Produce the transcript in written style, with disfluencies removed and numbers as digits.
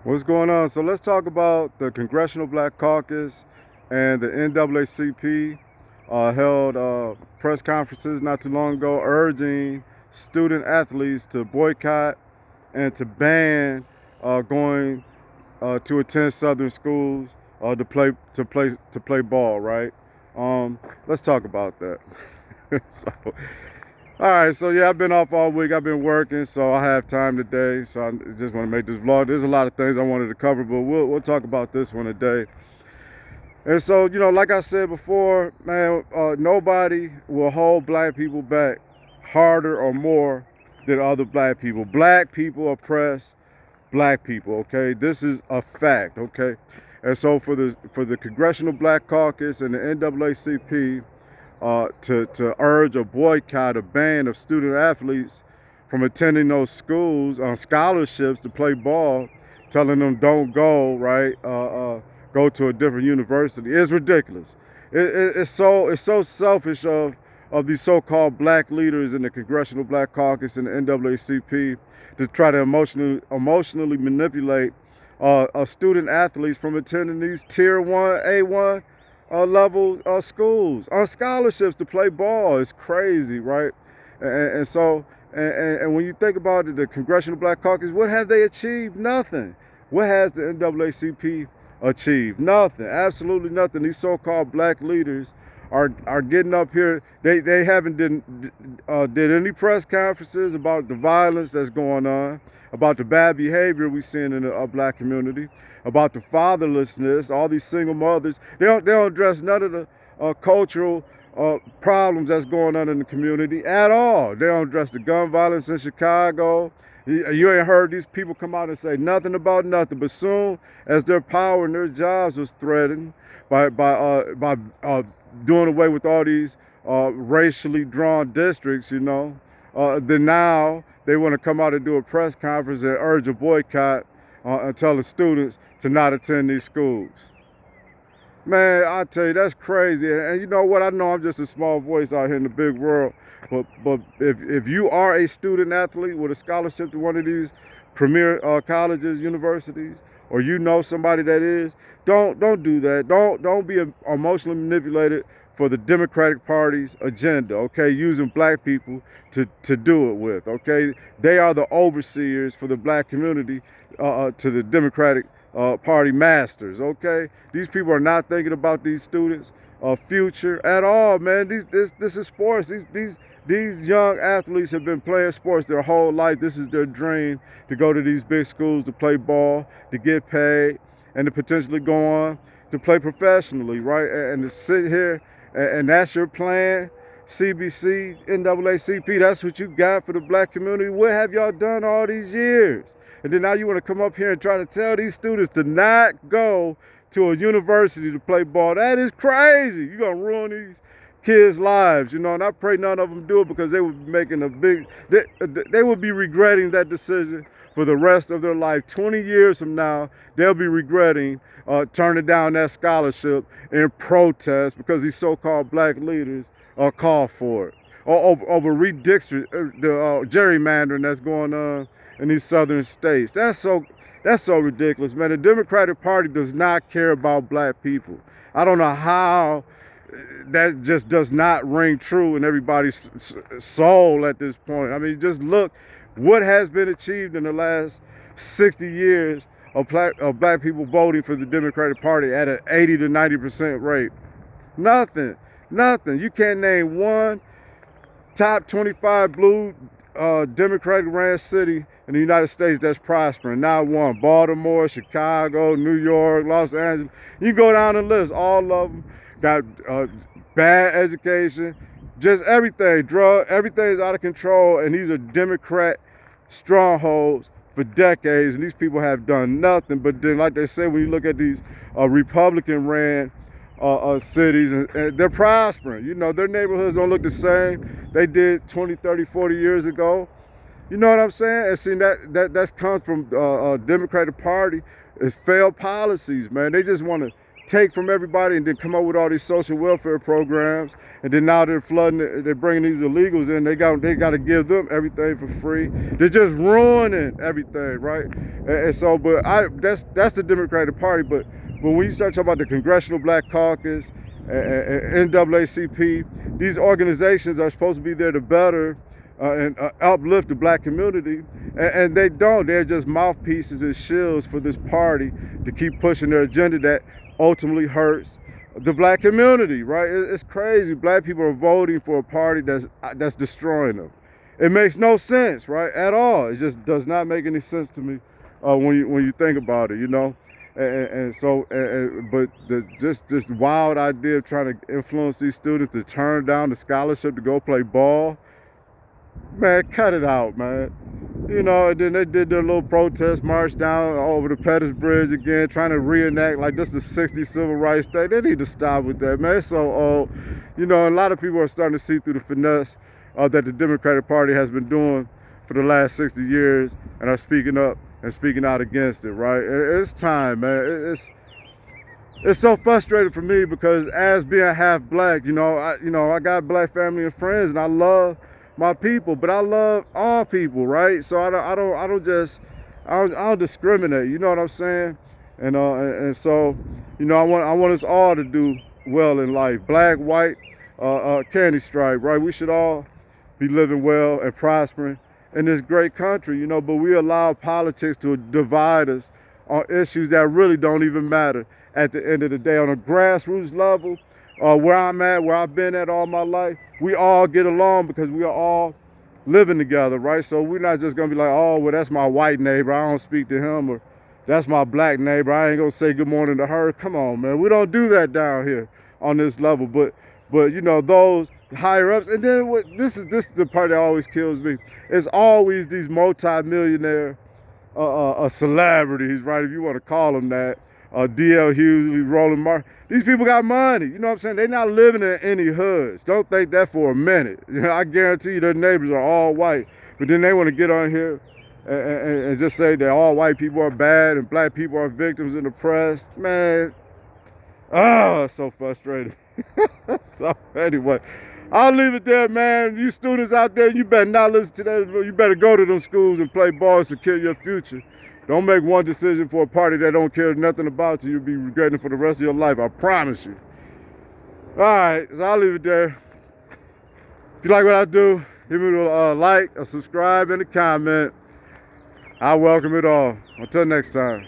What's going on? So let's talk about the Congressional Black Caucus and the NAACP held press conferences not too long ago urging student athletes to boycott and to ban going to attend Southern schools to play ball. Right? Let's talk about that. so, all right, so yeah, I've been off all week. I've been working, so I have time today. So I just want to make this vlog. There's a lot of things I wanted to cover, but we'll talk about this one today. And so, like I said before, man, nobody will hold black people back harder or more than other black people. Black people oppress black people. Okay, this is a fact. Okay, and so for the Congressional Black Caucus and the NAACP to urge a boycott, a ban of student athletes from attending those schools on scholarships to play ball, telling them don't go, right? Go to a different university. It's ridiculous. It's so selfish of these so-called black leaders in the Congressional Black Caucus and the NAACP to try to emotionally manipulate student athletes from attending these tier one A1 level schools on scholarships to play ball. It's crazy, right? And so, and when you think about it, the Congressional Black Caucus, what have they achieved? Nothing. What has the NAACP achieved? Nothing. Absolutely nothing. These so-called black leaders are getting up here. They haven't did any press conferences about the violence that's going on, about the bad behavior we seeing in the black community, about the fatherlessness, all these single mothers. They don't address none of the cultural problems that's going on in the community at all. They don't address the gun violence in Chicago. You ain't heard these people come out and say nothing about nothing. But soon as their power and their jobs was threatened by doing away with all these racially drawn districts, then now they want to come out and do a press conference and urge a boycott and tell the students to not attend these schools. Man, I tell you, that's crazy. And you know what? I know I'm just a small voice out here in the big world. But if you are a student athlete with a scholarship to one of these premier colleges, universities, or you know somebody that is, don't do that. Don't be emotionally manipulated for the Democratic Party's agenda. Okay, using black people to do it with. Okay, they are the overseers for the black community to the Democratic Party masters. Okay, these people are not thinking about these students' future at all, man. This is sports. These young athletes have been playing sports their whole life. This is their dream, to go to these big schools to play ball, to get paid, and to potentially go on to play professionally, right? And to sit here and that's your plan. CBC, NAACP, that's what you got for the black community. What have y'all done all these years? And then now you want to come up here and try to tell these students to not go to a university to play ball. That is crazy. You're going to ruin these kids' lives, and I pray none of them do it, because they would be making they would be regretting that decision for the rest of their life. 20 years from now, they'll be regretting turning down that scholarship in protest because these so-called black leaders call for it. Or over the gerrymandering that's going on in these southern states. That's so ridiculous, man. The Democratic Party does not care about black people. I don't know how that just does not ring true in everybody's soul at this point. I mean, just look what has been achieved in the last 60 years of black people voting for the Democratic Party at an 80 to 90% rate. Nothing. You can't name one top 25 blue Democratic ran city in the United States that's prospering. Not one. Baltimore, Chicago, New York, Los Angeles. You go down the list, all of them got bad education, just everything, everything's out of control, and these are Democrat strongholds for decades, and these people have done nothing. But then, like they say, when you look at these Republican-ran cities, and they're prospering. Their neighborhoods don't look the same they did 20, 30, 40 years ago. You know what I'm saying? And see, that comes from Democratic Party. It's failed policies, man. They just want to take from everybody and then come up with all these social welfare programs. And then now they're flooding, they're bringing these illegals in. They got to give them everything for free. They're just ruining everything, right? And so, but that's the Democratic Party. But when you start talking about the Congressional Black Caucus, NAACP, these organizations are supposed to be there to better and uplift the black community, and they don't. They're just mouthpieces and shills for this party to keep pushing their agenda that ultimately hurts the black community, right? It's crazy. Black people are voting for a party that's destroying them. It makes no sense, right, at all. It just does not make any sense to me when you think about it, you know. But just this wild idea of trying to influence these students to turn down the scholarship to go play ball, man, cut it out, man. You know, and then they did their little protest march down over the Pettus Bridge again, trying to reenact like this is the 60s civil rights day. They need to stop with that, man. It's so old. You know, and a lot of people are starting to see through the finesse that the Democratic Party has been doing for the last 60 years and are speaking up and speaking out against it, right? It's time, man. It's so frustrating for me because as being half black, I got black family and friends, and I love my people, but I love all people, right? So I don't discriminate. You know what I'm saying? And so, you know, I want us all to do well in life, black, white, candy stripe, right? We should all be living well and prospering in this great country, you know, but we allow politics to divide us on issues that really don't even matter at the end of the day. On a grassroots level, where I'm at, where I've been at all my life, we all get along because we are all living together, right? So we're not just gonna be like, oh, well, that's my white neighbor, I don't speak to him, or that's my black neighbor, I ain't gonna say good morning to her. Come on, man, we don't do that down here on this level. But you know, those higher ups, and then this is the part that always kills me. It's always these multi-millionaire celebrities, right? If you want to call them that, D.L. Hughes, Roland Martin. These people got money, you know what I'm saying? They're not living in any hoods. Don't think that for a minute. You know, I guarantee you their neighbors are all white, but then they want to get on here and just say that all white people are bad and black people are victims and oppressed. Man, so frustrating. So anyway, I'll leave it there, man. You students out there, you better not listen to that. You better go to them schools and play ball and secure your future. Don't make one decision for a party that don't care nothing about you. You'll be regretting it for the rest of your life, I promise you. All right, so I'll leave it there. If you like what I do, give me a like, a subscribe, and a comment. I welcome it all. Until next time.